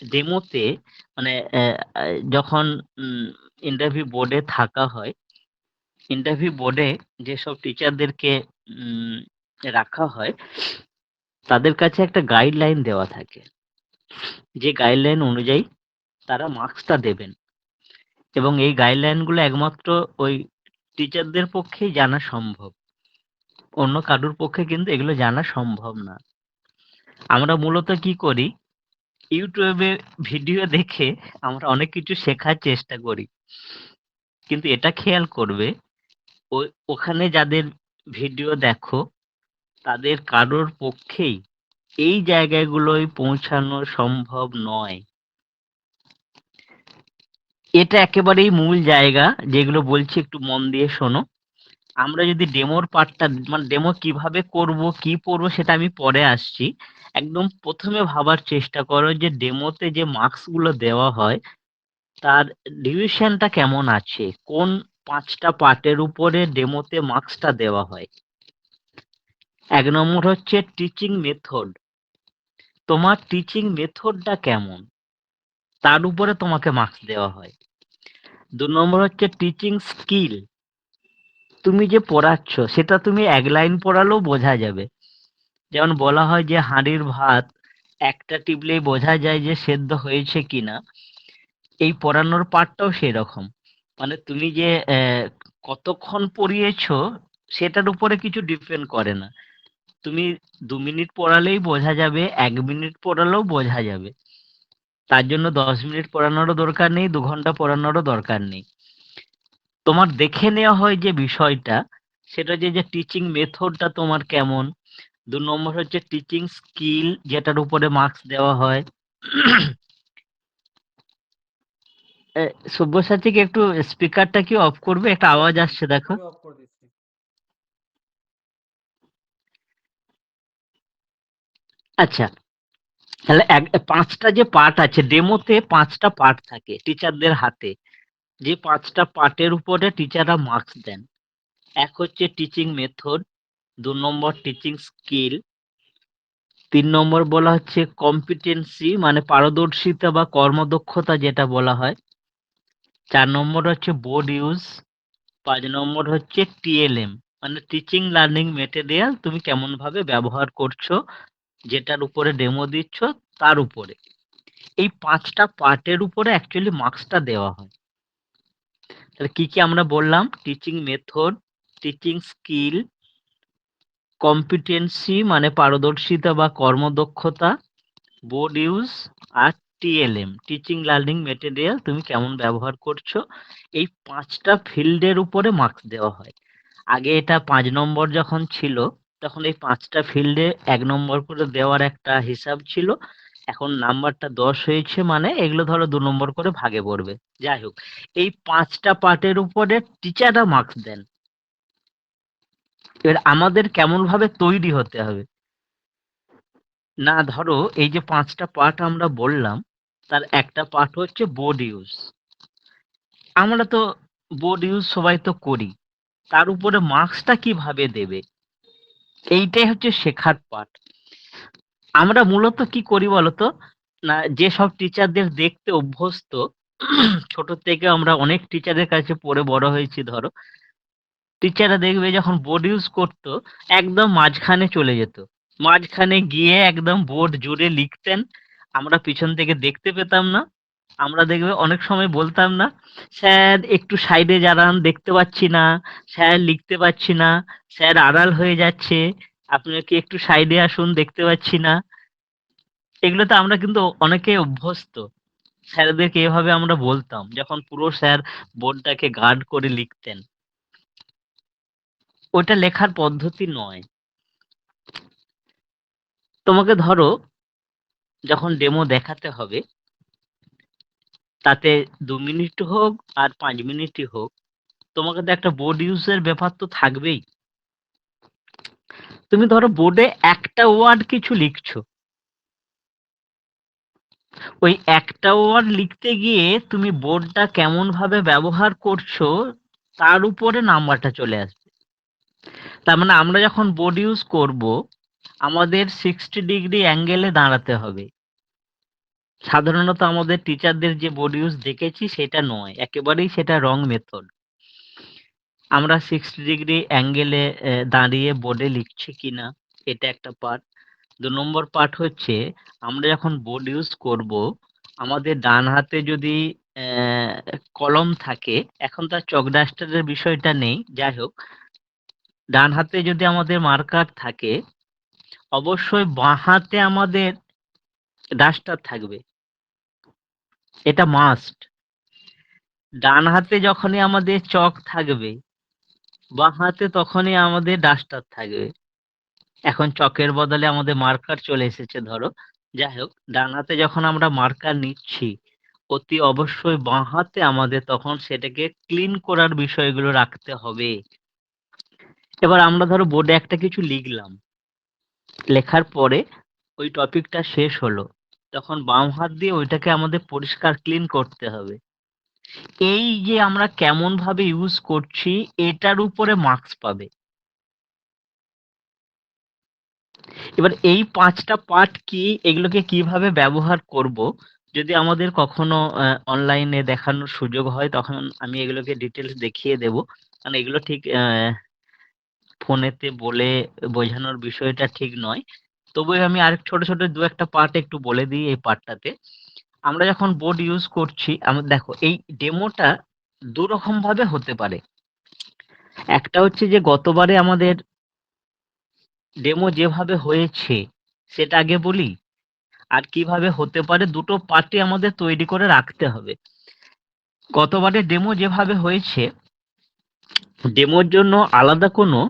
ডেমোতে মানে যখন ইন্টারভিউ বোর্ডে থাকা হয়, ইন্টারভিউ বোর্ডে যেসব টিচারদেরকে উম রাখা হয়, তাদের কাছে একটা গাইডলাইন দেওয়া থাকে। যে গাইডলাইন অনুযায়ী তারা মার্কসটা দেবেন এবং এই গাইডলাইনগুলো একমাত্র ওই টিচারদের পক্ষেই জানা সম্ভব। অন্য কারুর পক্ষে কিন্তু এগুলো জানা সম্ভব না। আমরা মূলত কি করি? YouTube এ ভিডিও দেখে আমরা অনেক কিছু শেখার চেষ্টা করি। কিন্তু এটা খেয়াল করবে ওখানে যাদের ভিডিও দেখো তাদের কারোর পক্ষেই এই জায়গাগুলোয় পৌঁছানো সম্ভব নয়। এটা একেবারেই মূল জায়গা, যেগুলো বলছি একটু মন দিয়ে শোনো। আমরা যদি ডেমোর পার্টটা মানে ডেমো কিভাবে করব, কি পড়বো সেটা আমি পরে আসছি। একদম ১ম এ ভাবার চেষ্টা করো যে ডেমোতে যে মার্কস গুলো দেওয়া হয় তার ডিভিশনটা কেমন আছে? কোন ৫ টা পার্টের উপরে ডেমোতে মার্কসটা দেওয়া হয়? ১ নম্বর হচ্ছে টিচিং মেথড। তোমার টিচিং মেথডটা কেমন? তার উপরে তোমাকে মার্কস দেওয়া হয়। ২ নম্বর হচ্ছে টিচিং স্কিল। তুমি যে পড়াচ্ছ সেটা তুমি ১ লাইন পড়ালেও বোঝা যাবে। যেমন বলা হয় যে হাঁড়ির ভাত একটা টিপলেই বোঝা যায় যে সেদ্ধ হয়েছে কিনা। এই পড়ানোর পার্টটাও সেরকম। মানে তুমি যে কতক্ষণ পড়িয়েছো সেটার উপরে কিছু ডিপেন্ড করে না। তুমি ২ মিনিট পড়ালেই বোঝা যাবে, ১ মিনিট পড়ালেও বোঝা যাবে। তার জন্য ১০ মিনিট পড়ানোরও দরকার নেই, ২ ঘন্টা পড়ানোরও দরকার নেই। তোমার দেখে নেওয়া হয় যে বিষয়টা, সেটা যে টিচিং মেথডটা তোমার কেমন। ২ নম্বর হচ্ছে টিচিং স্কিল, যেটার উপরে মার্কস দেওয়া হয়। সব্যসাচী কি একটু স্পিকারটা কি অফ করবে? একটা আওয়াজ আসছে দেখো। আমি অফ করে দিচ্ছি। আচ্ছা, তাহলে ৫টা যে পার্ট আছে ডেমোতে, ৫টা পার্ট থাকে টিচারদের হাতে। যে ৫টা পার্টের উপরে টিচাররা মার্কস দেন। ১ হচ্ছে টিচিং মেথড, ২ নম্বর টিচিং স্কিল, ৩ নম্বর বলা হচ্ছে কম্পিটেন্সি মানে পারদর্শিতা বা কর্মদক্ষতা যেটা বলা হয়। ৪ নম্বর হচ্ছে বোর্ড ইউজ, ৫ নম্বর হচ্ছে টিএলএম মানে টিচিং লার্নিং মেটেরিয়াল তুমি কেমন ভাবে ব্যবহার করছো, যেটার উপরে ডেমো দিচ্ছ তার উপরে। এই ৫টা পার্টের উপরে অ্যাকচুয়ালি মার্কসটা দেওয়া হয়। তাহলে কি আমরা বললাম? Teaching method, teaching skill, competency মানে পারদর্শিতা বা কর্মদক্ষতা, বোর্ড ইউজ আর টিএলএম টিচিং লার্নিং মেটেরিয়াল তুমি কেমন ব্যবহার করছো। এই ৫টা ফিল্ডের উপরে মার্কস দেওয়া হয়। আগে এটা ৫ নম্বর যখন ছিল তখন এই ৫টা ফিল্ডে ১ নম্বর করে দেওয়ার একটা হিসাব ছিল। এখন নাম্বারটা ১০ হয়েছে মানে এগুলো ধরো ২ নম্বর করে ভাগে পড়বে। যাই হোক, এই ৫টা পার্টের উপরে টিচাররা মার্কস দেন। এবার আমাদের কেমন ভাবে তৈরি হতে হবে? না, ধরো এই যে ৫টা পার্ট আমরা বললাম, তার একটা পার্ট হচ্ছে বোর্ড ইউজ। আমরা তো বোর্ড ইউজ সবাই তো করি। তার উপরে মার্কসটা কিভাবে দেবে? এইটাই হচ্ছে শেখার পার্ট। আমরা মূলত কি করি বলতো? না, যেসব টিচারদের দেখতে অভ্যস্ত, ছোট থেকে আমরা অনেক টিচারের কাছে পড়ে বড় হয়েছি ধরো। টিচাররা দেখবে যখন বোর্ড ইউজ করতো একদম মাঝখানে চলে যেত। মাঝখানে গিয়ে একদম বোর্ড জুড়ে লিখতেন। আমরা পিছন থেকে দেখতে পেতাম না। আমরা দেখবে অনেক সময় বলতাম না, "স্যার একটু সাইডে দাঁড়ান, দেখতে পাচ্ছি না। স্যার লিখতে পাচ্ছি না। স্যার আড়াল হয়ে যাচ্ছে। আপনারা কি একটু সাইডে আসুন, দেখতে পাচ্ছি না।" এগুলোতে আমরা কিন্তু অনেকেই অভ্যস্ত। স্যারদেরকে এভাবে আমরা বলতাম যখন পুরো স্যার বোর্ডটাকে গার্ড করে লিখতেন। ওটা লেখার পদ্ধতি নয়। তোমাকে ধরো যখন ডেমো দেখাতে হবে, তাতে ২ মিনিট হোক আর ৫ মিনিটই হোক, তোমাকে তো একটা বোর্ড ইউজের ব্যাপার তো থাকবেই। তুমি ধরো বোর্ডে একটা ওয়ার্ড কিছু লিখছো। ওই একটা ওয়ার্ড লিখতে গিয়ে তুমি বোর্ডটা কেমন ভাবে ব্যবহার করছো তার উপরে নাম্বারটা চলে আসবে। তার মানে আমরা যখন বোর্ড ইউজ করব, আমাদের ৬০ ডিগ্রি অ্যাঙ্গেলে দাঁড়াতে হবে। সাধারণত আমাদের টিচারদের যে বোর্ড ইউজ দেখেছি সেটা নয়, একেবারেই সেটা রং মেথড। আমরা 60 ডিগ্রি অ্যাঙ্গেলে দাঁড়িয়ে বোর্ডে লিখছি কিনা, এটা একটা পার্ট। ২ নম্বর পার্ট হচ্ছে আমরা যখন বোর্ড ইউজ করব, আমাদের ডান হাতে যদি কলম থাকে, এখন তো আর চক ডাস্টারের বিষয়টা নেই, যাই হোক, ডান হাতে যদি আমাদের মার্কার থাকে, অবশ্যই বাঁ হাতে আমাদের ডাস্টার থাকবে, এটা মাস্ট। ডান হাতে যখনই আমাদের চক থাকবে, বাঁ হাতে তখনই আমাদের ডাস্টার থাকবে। এখন চকের বদলে আমাদের মার্কার চলে এসেছে ধরো, যাই হোক, ডান হাতে যখন আমরা মার্কার নিচ্ছি, অতি অবশ্যই বাঁ হাতে আমাদের তখন সেটাকে ক্লিন করার বিষয়গুলো রাখতে হবে। এবার আমরা ধরো বোর্ডে একটা কিছু লিখলাম, লেখার পরে ওই টপিকটা শেষ হলো, তখন বাম হাত দিয়ে ওইটাকে আমাদের পরিষ্কার ক্লিন করতে হবে। এই যে আমরা কেমন ভাবে ইউজ করছি, এটার উপরে মার্কস পাবে। এবার এই ৫টা পার্ট কি, এগুলোকে কিভাবে ব্যবহার করব, যদি আমাদের কখনো অনলাইনে দেখানোর সুযোগ হয়, তখন আমি এগুলোকে ডিটেলস দেখিয়ে দেব। কারণ এগুলো ঠিক ফোনেতে বলে বোঝানোর বিষয়টা ঠিক নয়। তবুও আমি আরেক ছোট, ছোট ২-১টা পার্ট একটু বলে দিই এই পার্টটাতে। আমরা যখন বোর্ড ইউজ করছি, দেখো এই ডেমোটা ২ রকম ভাবে হতে পারে। একটা হচ্ছে যে গতবারে আমাদের ডেমো যেভাবে হয়েছে সেটা আগে বলি। আর কিভাবে হতে পারে, দুটো পার্টি আমাদের তৈরি করে রাখতে হবে। গতবারে ডেমো যেভাবে হয়েছে, ডেমোর জন্য আলাদা কোনো